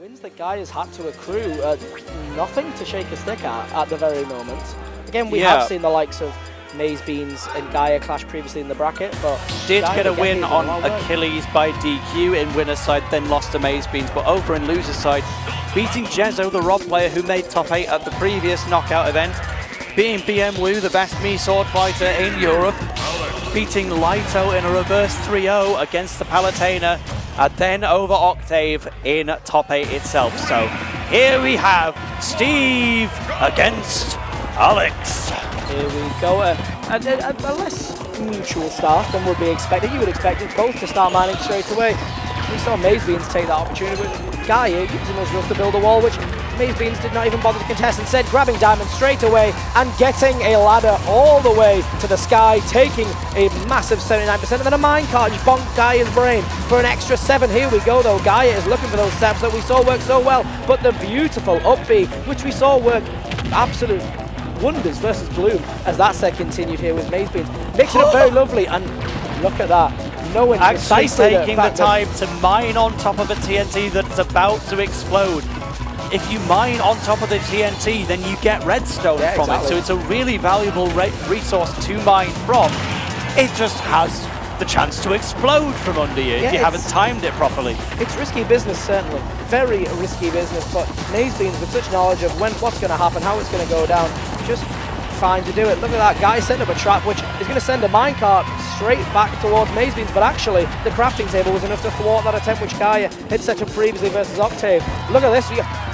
Wins that Gaia has had to accrue, nothing to shake a stick at the very moment. Again, we have seen the likes of MazeBeans and Gaia clash previously in the bracket, but did Gaia get a win on Achilles by DQ in winner's side, then lost to MazeBeans, but over in loser's side, beating Jezzo, the Rob player who made top 8 at the previous knockout event, beating BM Wu, the best Mii sword fighter in Europe, beating Lito in a reverse 3-0 against the Palutena, and then over Octave in top 8 itself. So here we have Steve against Alex. Here we go. A less mutual start than would be expected. You would expect it both to start mining straight away. We saw MazeBeans take that opportunity, but Gaia using those rush to build a wall, which MazeBeans did not even bother to contest, instead grabbing Diamond straight away and getting a ladder all the way to the sky, taking a massive 79%, and then a minecart just bonked Gaia's brain for an extra 7. Here we go though, Gaia is looking for those steps that we saw work so well, but the beautiful up B, which we saw work absolute wonders versus Bloom, as that set continued here with MazeBeans, mixing it up very lovely, and look at that. Knowing actually taking the time to mine on top of a TNT that's about to explode. If you mine on top of the TNT, then you get redstone from it, so it's a really valuable resource to mine from. It just has the chance to explode from under you if you haven't timed it properly. It's risky business, certainly. Very risky business, but MazeBeans with such knowledge of what's going to happen, how it's going to go down, just fine to do it. Look at that, Guy setting up a trap, which is going to send a minecart straight back towards MazeBeans, but actually the crafting table was enough to thwart that attempt which Gaia had set up previously versus Octave. Look at this.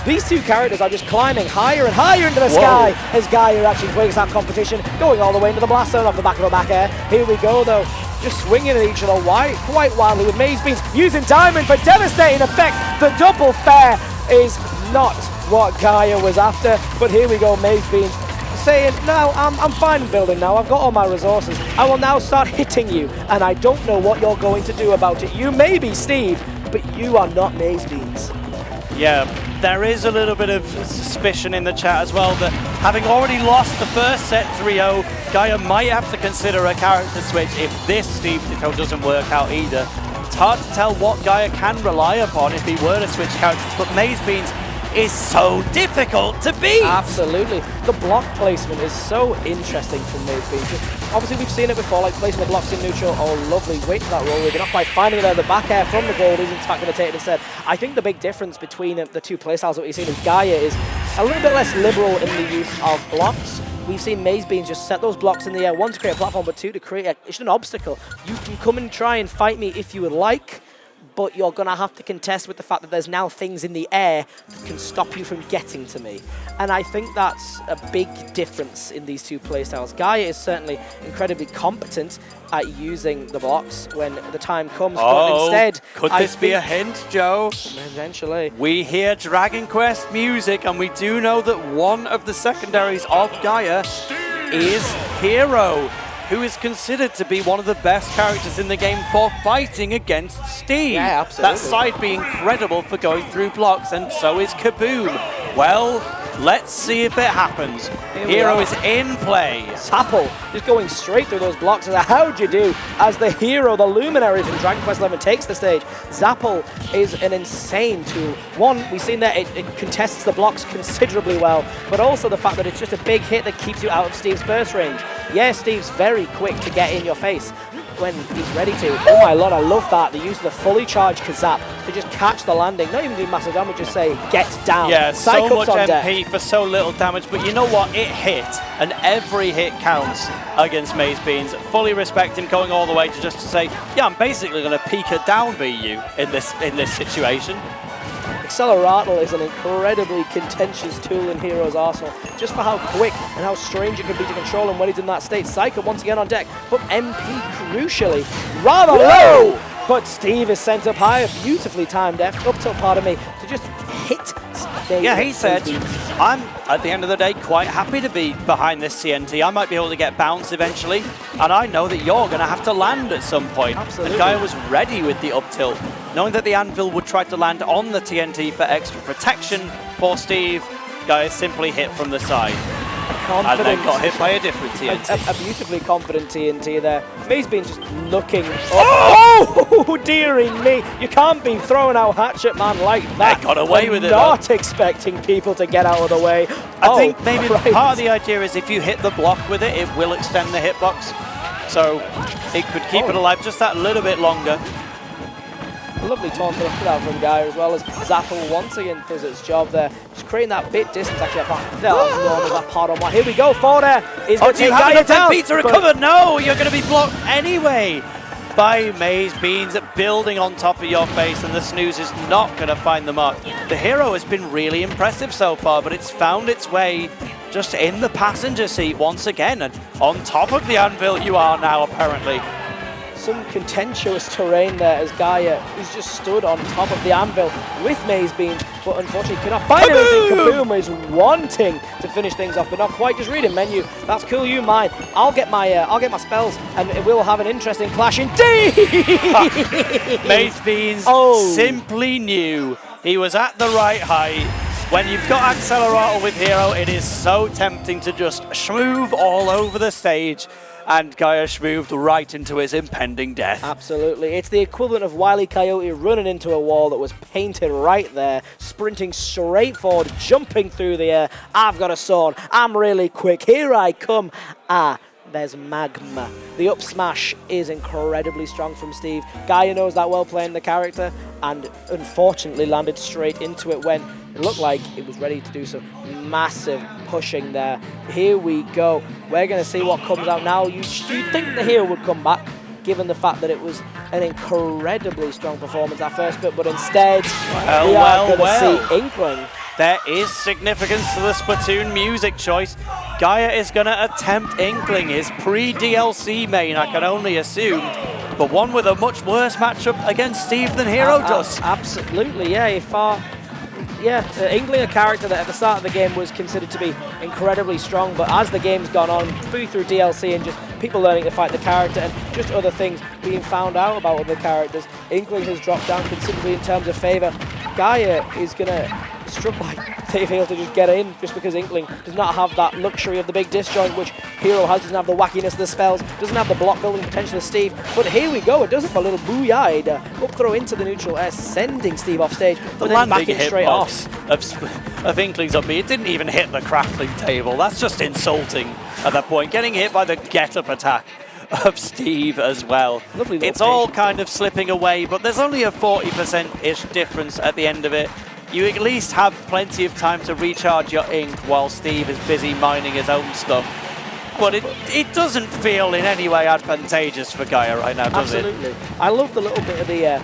These two characters are just climbing higher and higher into the sky as Gaia actually breaks that competition, going all the way into the blast zone off the back of a back air. Here we go though, just swinging at each other quite wildly with MazeBeans using Diamond for devastating effect. The double fair is not what Gaia was after, but here we go, MazeBeans saying, no, I'm fine building now, I've got all my resources, I will now start hitting you, and I don't know what you're going to do about it. You may be Steve, but you are not MazeBeans. Yeah, there is a little bit of suspicion in the chat as well that having already lost the first set 3-0, Gaia might have to consider a character switch if this Steve Ditto doesn't work out either. It's hard to tell what Gaia can rely upon if he were to switch characters, but MazeBeans is so difficult to beat. Absolutely. The block placement is so interesting from MazeBeans. Obviously, we've seen it before, like placing the blocks in neutral. Oh, lovely. Wait for that roll. We're not quite finding it there. The back air from the gold is in fact going to take it instead. I think the big difference between the two playstyles that we've seen is Gaia is a little bit less liberal in the use of blocks. We've seen MazeBeans just set those blocks in the air, one to create a platform, but two to create it's an obstacle. You can come and try and fight me if you would like, but you're going to have to contest with the fact that there's now things in the air that can stop you from getting to me. And I think that's a big difference in these two playstyles. Gaia is certainly incredibly competent at using the blocks when the time comes, but instead... Could this be a hint, Joe? Eventually. We hear Dragon Quest music, and we do know that one of the secondaries of Gaia is Hero, who is considered to be one of the best characters in the game for fighting against Steve. Yeah, absolutely. That side being credible for going through blocks, and so is Kaboom. Well, let's see if it happens. Hero is in play. Zapple just going straight through those blocks. How'd you do? As the hero, the luminary from Dragon Quest XI takes the stage. Zapple is an insane tool. One, we've seen that it contests the blocks considerably well, but also the fact that it's just a big hit that keeps you out of Steve's burst range. Yeah, Steve's very quick to get in your face when he's ready to. Oh my lord, I love that. The use of the fully charged Kazap to just catch the landing, not even do massive damage, just say, get down. Yeah, so much MP deck. for so little damage, but you know what? It hit, and every hit counts against MazeBeans. Fully respect him going all the way to just to say, yeah, I'm basically going to peek it down you in this situation. Acceleratle is an incredibly contentious tool in Hero's arsenal, just for how quick and how strange it can be to control him when he's in that state. Psycho once again on deck, but MP crucially rather low, but Steve is sent up higher, beautifully timed up tilt, pardon me, to just hit. Yeah, he said, I'm, at the end of the day, quite happy to be behind this TNT. I might be able to get bounce eventually, and I know that you're going to have to land at some point. Absolutely. And Gaia was ready with the up tilt, knowing that the anvil would try to land on the TNT for extra protection for Steve. Gaia simply hit from the side. And then got hit by a different TNT. A beautifully confident TNT there. MazeBeans just looking up. Oh, dearie me. You can't be throwing out Hatchet Man like that. They got away with it, Not expecting people to get out of the way. I think maybe part of the idea is if you hit the block with it, it will extend the hitbox. So it could keep it alive just that little bit longer. Lovely taunt put out from Gaia as well as Zapple once again does its job there. Just creating that bit distance actually. That part on one. Here we go, forward air is going to take Gaia down. Beat to recover. No, you're going to be blocked anyway by MazeBeans building on top of your face, and the snooze is not going to find the mark. The hero has been really impressive so far, but it's found its way just in the passenger seat once again, and on top of the anvil you are now apparently. Some contentious terrain there as Gaia is just stood on top of the anvil with MazeBeans, but unfortunately cannot find anything. Kaboom is wanting to finish things off, but not quite. Just read a menu. That's cool. You mine. I'll get my spells, and it will have an interesting clash indeed. MazeBeans simply knew he was at the right height. When you've got Accelerator with Hero, it is so tempting to just schmoove all over the stage. And Gaia moved right into his impending death. Absolutely. It's the equivalent of Wile E. Coyote running into a wall that was painted right there, sprinting straight forward, jumping through the air. I've got a sword. I'm really quick. Here I come. There's magma. The up smash is incredibly strong from Steve. Gaia knows that well playing the character, and unfortunately landed straight into it when it looked like it was ready to do some massive pushing there. Here we go. We're going to see what comes out now. You'd think the hero would come back, given the fact that it was an incredibly strong performance that first bit, but instead we are going to see Inkling. There is significance to the Splatoon music choice. Gaia is going to attempt Inkling, his pre-DLC main, I can only assume, but one with a much worse matchup against Steve than Hero does. Absolutely, yeah. Inkling, a character that at the start of the game was considered to be incredibly strong, but as the game's gone on, through DLC and just people learning to fight the character and just other things being found out about other characters, Inkling has dropped down considerably in terms of favour. Gaia is going to struggle to be able to just get in just because Inkling does not have that luxury of the big disjoint, which Hero has. Doesn't have the wackiness of the spells, doesn't have the block building potential of Steve. But here we go, it does have a little booyah up throw into the neutral air, sending Steve off stage, but then backing straight off. Of Inkling's up B, it didn't even hit the crafting table. That's just insulting at that point. Getting hit by the get-up attack of Steve as well. It's all kind of slipping away, but there's only a 40%-ish difference at the end of it. You at least have plenty of time to recharge your ink while Steve is busy mining his own stuff. But it doesn't feel in any way advantageous for Gaia right now, does it? Absolutely. I love the little bit of the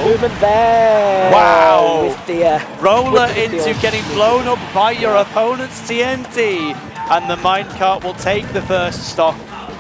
movement there. Wow. With the roller into getting blown up by your opponent's TNT. And the minecart will take the first stock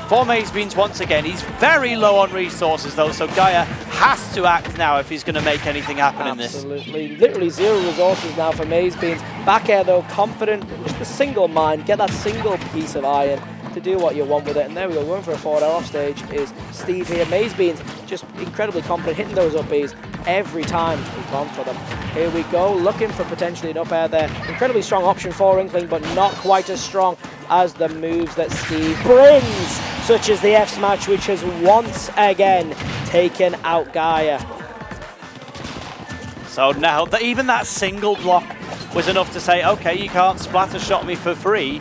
for MazeBeans once again. He's very low on resources though, so Gaia has to act now if he's going to make anything happen in this. Absolutely. Literally zero resources now for MazeBeans. Back air though, confident, just a single mine, get that single piece of iron to do what you want with it. And there we go, going for a forward air off stage is Steve here. MazeBeans just incredibly confident, hitting those up Bs every time he's gone for them. Here we go, looking for potentially an up air there. Incredibly strong option for Inkling, but not quite as strong as the moves that Steve brings, such as the F smash, which has once again taken out Gaia. So now even that single block was enough to say, okay, you can't splatter shot me for free.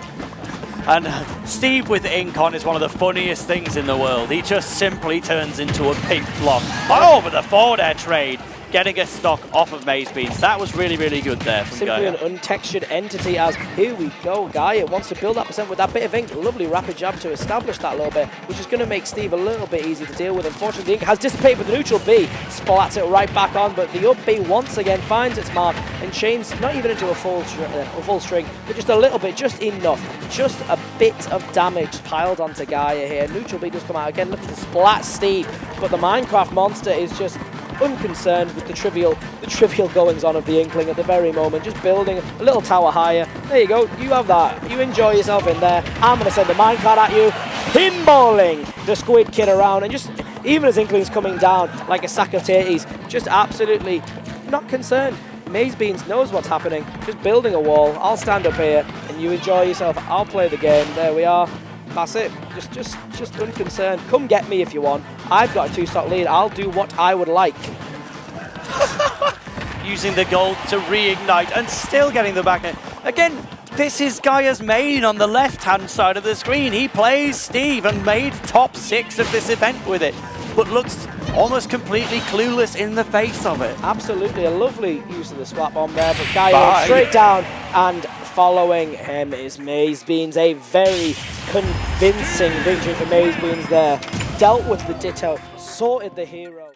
And Steve with ink on is one of the funniest things in the world. He just simply turns into a pink block. Oh, but the forward air trade, getting a stock off of MazeBeans. That was really, really good there from Gaia. Simply an untextured entity as, here we go, Gaia wants to build that percent with that bit of ink. Lovely rapid jab to establish that little bit, which is going to make Steve a little bit easy to deal with. Unfortunately, the ink has dissipated with the neutral B, splats it right back on, but the up B once again finds its mark and chains not even into a full string, but just a little bit, just enough. Just a bit of damage piled onto Gaia here. Neutral B does come out again, looking to splat Steve, but the Minecraft monster is just unconcerned with the trivial goings on of the Inkling at the very moment, just building a little tower higher. There you go, you have that. You enjoy yourself in there. I'm going to send the minecart at you, pinballing the Squid Kid around, and just, even as Inkling's coming down like a sack of tatties, just absolutely not concerned. MazeBeans knows what's happening, just building a wall. I'll stand up here and you enjoy yourself. I'll play the game. There we are. That's it. Just unconcerned. Come get me if you want. I've got a 2-stock lead. I'll do what I would like. Using the gold to reignite and still getting the back end. Again, this is Gaia's main on the left-hand side of the screen. He plays Steve and made top 6 of this event with it, but looks almost completely clueless in the face of it. Absolutely, a lovely use of the swap bomb there, but Gaia straight down, and following him is MazeBeans. A very convincing victory for MazeBeans there. Dealt with the Ditto, sorted the hero.